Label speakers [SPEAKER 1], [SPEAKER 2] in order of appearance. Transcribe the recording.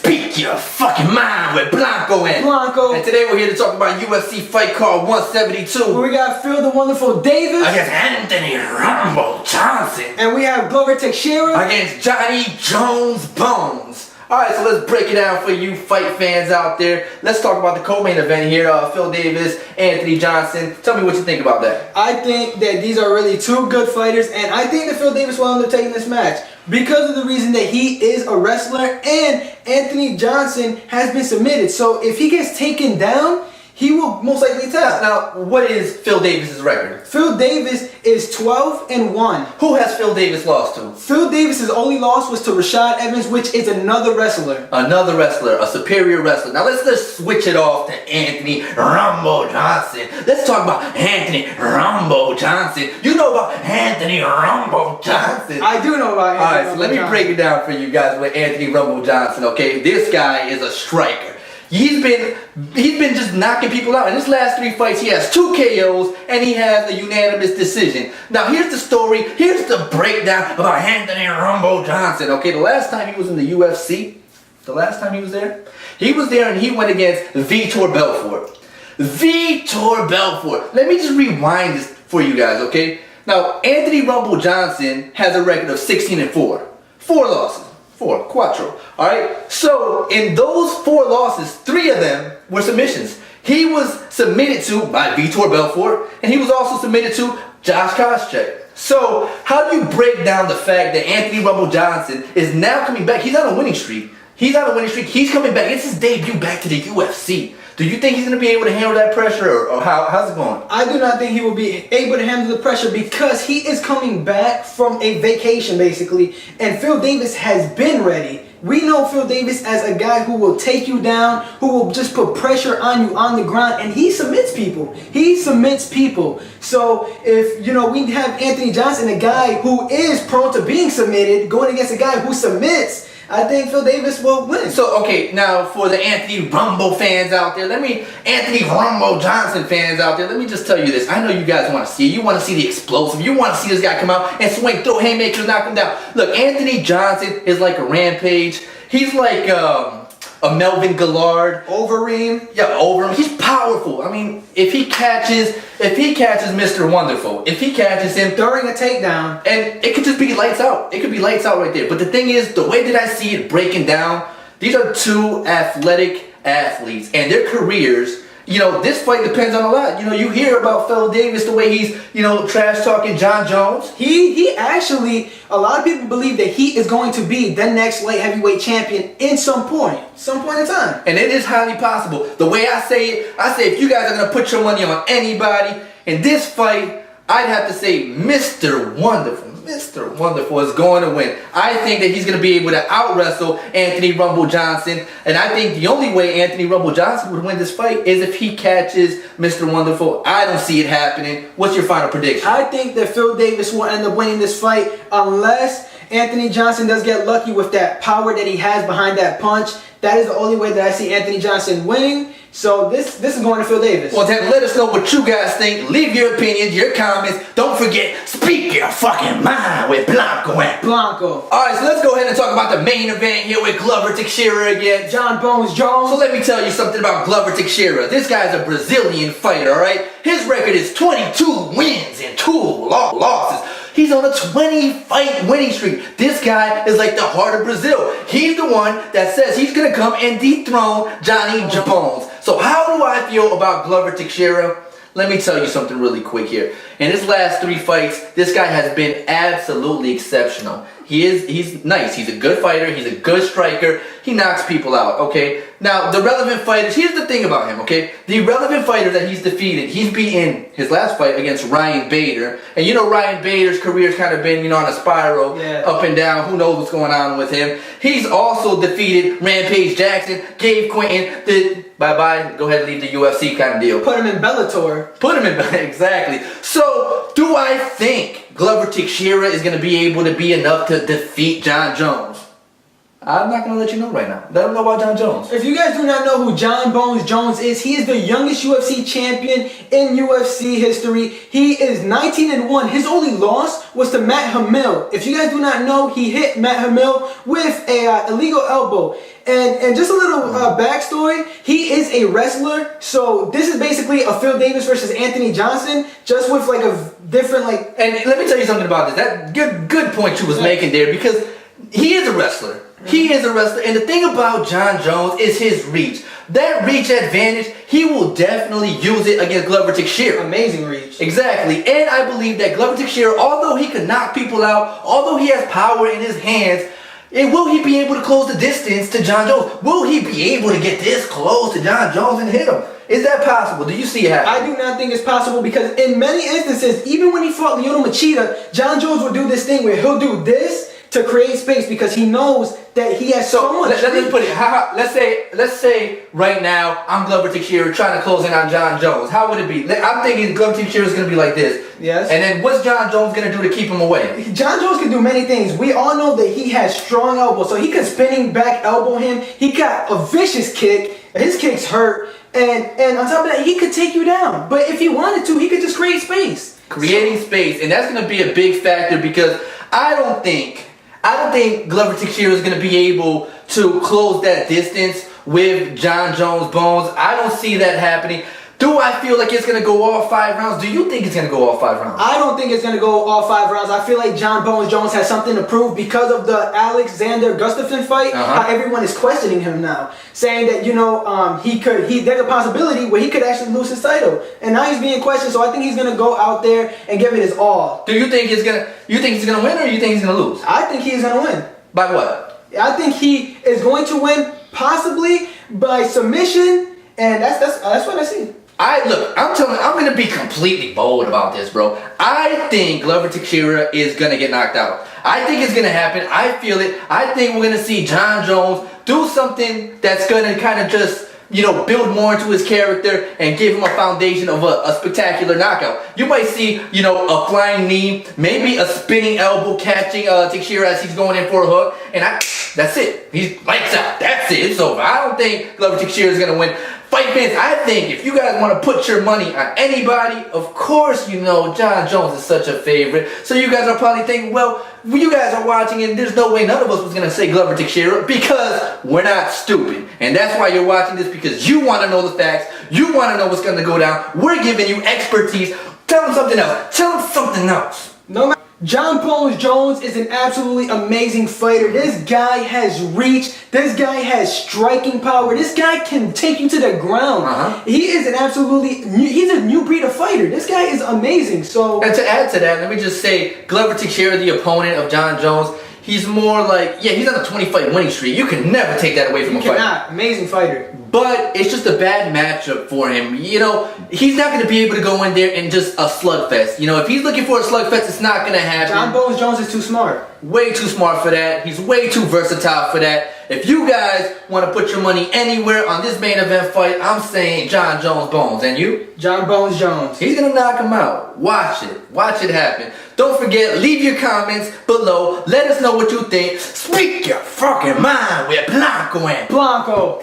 [SPEAKER 1] Speak your fucking mind with Blanco and
[SPEAKER 2] Blanco.
[SPEAKER 1] And today we're here to talk about UFC fight card 172.
[SPEAKER 2] Where we got Phil the Wonderful Davis
[SPEAKER 1] against Anthony Rumble Johnson.
[SPEAKER 2] And we have Glover Teixeira
[SPEAKER 1] against Johnny Jones Bones. Alright, so let's break it down for you fight fans out there. Let's talk about the co-main event here. Phil Davis, Anthony Johnson. Tell me what you think about that.
[SPEAKER 2] I think that these are really two good fighters, and I think that Phil Davis will undertake this match because of the reason that he is a wrestler and Anthony Johnson has been submitted. So if he gets taken down, he will most likely tap.
[SPEAKER 1] Now, what is Phil Davis' record?
[SPEAKER 2] Phil Davis is 12-1.
[SPEAKER 1] Who has Phil Davis lost to?
[SPEAKER 2] Phil Davis' only loss was to Rashad Evans, which is another wrestler.
[SPEAKER 1] Another wrestler, a superior wrestler. Now let's switch it off to Anthony Rumble Johnson. Let's talk about Anthony Rumble Johnson. You know about Anthony Rumble Johnson?
[SPEAKER 2] I do know about Anthony
[SPEAKER 1] Alright, so let me break it down for you guys with Anthony Rumble Johnson, okay? This guy is a striker. He's been just knocking people out. In his last 3 fights, he has 2 KOs and he has a unanimous decision. Now, here's the story. Here's the breakdown about Anthony Rumble Johnson. Okay, the last time he was in the UFC, he was there and he went against Vitor Belfort. Vitor Belfort. Let me just rewind this for you guys, okay? Now, Anthony Rumble Johnson has a record of 16-4. 4 losses. 4, cuatro. Alright? So, in those 4 losses, 3 of them were submissions. He was submitted to by Vitor Belfort, and he was also submitted to Josh Koscheck. So, how do you break down the fact that Anthony Rumble Johnson is now coming back? He's on a winning streak. He's coming back. It's his debut back to the UFC. Do you think he's going to be able to handle that pressure, or how's it going?
[SPEAKER 2] I do not think he will be able to handle the pressure because he is coming back from a vacation, basically, and Phil Davis has been ready. We know Phil Davis as a guy who will take you down, who will just put pressure on you on the ground, and he submits people. He submits people. So if, we have Anthony Johnson, a guy who is prone to being submitted, going against a guy who submits, I think Phil Davis will win.
[SPEAKER 1] So, okay, now for the Anthony Rumble fans out there, Anthony Rumble Johnson fans out there, let me just tell you this. I know you guys want to see it. You want to see the explosive. You want to see this guy come out and swing, throw haymakers, knock him down. Look, Anthony Johnson is like a Rampage. He's like a Melvin Gillard.
[SPEAKER 2] Overeem.
[SPEAKER 1] Yeah, Overeem. He's powerful. I mean, if he catches Mr. Wonderful, if he catches him
[SPEAKER 2] during a takedown,
[SPEAKER 1] and it could just be lights out. It could be lights out right there. But the thing is, the way that I see it breaking down, these are 2 athletic athletes, and their careers, this fight depends on a lot. You hear about Phil Davis, the way he's, trash talking John Jones. He
[SPEAKER 2] actually, a lot of people believe that he is going to be the next light heavyweight champion in some point in time.
[SPEAKER 1] And it is highly possible. The way I say it, if you guys are going to put your money on anybody in this fight, I'd have to say Mr. Wonderful. Mr. Wonderful is going to win. I think that he's going to be able to out-wrestle Anthony Rumble Johnson. And I think the only way Anthony Rumble Johnson would win this fight is if he catches Mr. Wonderful. I don't see it happening. What's your final prediction?
[SPEAKER 2] I think that Phil Davis will end up winning this fight unless Anthony Johnson does get lucky with that power that he has behind that punch. That is the only way that I see Anthony Johnson winning. So this is going to Phil Davis.
[SPEAKER 1] Well, then let us know what you guys think. Leave your opinions, your comments. Don't forget, speak your fucking mind with Blanco and
[SPEAKER 2] Blanco.
[SPEAKER 1] Alright, so let's go ahead and talk about the main event here with Glover Teixeira again.
[SPEAKER 2] John Bones Jones.
[SPEAKER 1] So let me tell you something about Glover Teixeira. This guy's a Brazilian fighter, alright? His record is 22 wins and 2 losses. He's on a 20-fight winning streak. This guy is like the heart of Brazil. He's the one that says he's going to come and dethrone Johnny Bones. So how do I feel about Glover Teixeira? Let me tell you something really quick here. In his last 3 fights, this guy has been absolutely exceptional. He's nice. He's a good fighter. He's a good striker. He knocks people out, okay? Now, the relevant fighters, here's the thing about him, okay? The relevant fighter that he's defeated, he's beaten his last fight against Ryan Bader. And Ryan Bader's career's kind of been, on a spiral, up and down. Who knows what's going on with him. He's also defeated Rampage Jackson, gave Quentin the bye-bye, go ahead and leave the UFC kind of deal.
[SPEAKER 2] Put him in Bellator.
[SPEAKER 1] Exactly. So, do I think Glover Teixeira is going to be able to be enough to defeat John Jones? I'm not gonna let you know right now. Let them know about John Jones.
[SPEAKER 2] If you guys do not know who John Bones Jones is, he is the youngest UFC champion in UFC history. He is 19-1. His only loss was to Matt Hamill. If you guys do not know, he hit Matt Hamill with a illegal elbow. And just a little backstory, he is a wrestler, so this is basically a Phil Davis versus Anthony Johnson, just with like a different like...
[SPEAKER 1] And let me tell you something about this. That good point you was making there, because he is a wrestler. He is a wrestler, and the thing about John Jones is his reach. That reach advantage, he will definitely use it against Glover Teixeira.
[SPEAKER 2] Amazing reach.
[SPEAKER 1] Exactly, and I believe that Glover Teixeira, although he can knock people out, although he has power in his hands, will he be able to close the distance to John Jones? Will he be able to get this close to John Jones and hit him? Is that possible? Do you see it happening?
[SPEAKER 2] I do not think it's possible, because in many instances, even when he fought Lyoto Machida, John Jones will do this thing where he'll do this to create space because he knows that he has so much.
[SPEAKER 1] Let's put it. Let's say right now I'm Glover Teixeira trying to close in on John Jones. How would it be? I'm thinking Glover Teixeira is going to be like this.
[SPEAKER 2] Yes.
[SPEAKER 1] And then what's John Jones going to do to keep him away?
[SPEAKER 2] John Jones can do many things. We all know that he has strong elbows, so he can spinning back elbow him. He got a vicious kick. His kicks hurt. And on top of that, he could take you down. But if he wanted to, he could just create space.
[SPEAKER 1] Creating space. And that's going to be a big factor, because I don't think Glover Teixeira is going to be able to close that distance with John Jones Bones. I don't see that happening. Do I feel like it's going to go all 5 rounds? Do you think it's going to go all 5 rounds?
[SPEAKER 2] I don't think it's going to go all 5 rounds. I feel like John Bones Jones has something to prove because of the Alexander Gustafsson fight. How everyone is questioning him now, saying that, you know, there's a possibility where he could actually lose his title, and now he's being questioned. So I think he's going to go out there and give it his all.
[SPEAKER 1] Do you think he's going to win, or you think he's going to lose?
[SPEAKER 2] I think he's going to win.
[SPEAKER 1] By what?
[SPEAKER 2] I think he is going to win, possibly by submission, and that's what I see.
[SPEAKER 1] I'm going to be completely bold about this, bro. I think Glover Teixeira is going to get knocked out. I think it's going to happen. I feel it. I think we're going to see John Jones do something that's going to kind of just, you know, build more into his character and give him a foundation of a spectacular knockout. You might see, you know, a flying knee, maybe a spinning elbow catching Teixeira as he's going in for a hook, and that's it. He's lights out. That's it. It's over. I don't think Glover Teixeira is going to win. Fight fans, I think if you guys want to put your money on anybody, of course you know John Jones is such a favorite. So you guys are probably thinking, well, you guys are watching and there's no way none of us was going to say Glover Teixeira, because we're not stupid. And that's why you're watching this, because you want to know the facts. You want to know what's going to go down. We're giving you expertise. Tell them something else. Tell them something else.
[SPEAKER 2] No matter. John Bones Jones is an absolutely amazing fighter. This guy has reach. This guy has striking power. This guy can take you to the ground. He is he's a new breed of fighter. This guy is amazing. So,
[SPEAKER 1] and to add to that, let me just say, Glover Teixeira, the opponent of John Jones, he's more like, he's on a 20-fight winning streak. You can never take that away from a fighter. You cannot.
[SPEAKER 2] Amazing fighter.
[SPEAKER 1] But it's just a bad matchup for him. You know, he's not going to be able to go in there and just a slugfest. You know, if he's looking for a slugfest, it's not going to happen.
[SPEAKER 2] John Bones Jones is too smart.
[SPEAKER 1] Way too smart for that. He's way too versatile for that. If you guys want to put your money anywhere on this main event fight, I'm saying John Jones Bones. And you?
[SPEAKER 2] John Bones Jones.
[SPEAKER 1] He's going to knock him out. Watch it. Watch it happen. Don't forget, leave your comments below. Let us know what you think. Speak your fucking mind with Blanco and
[SPEAKER 2] Blanco.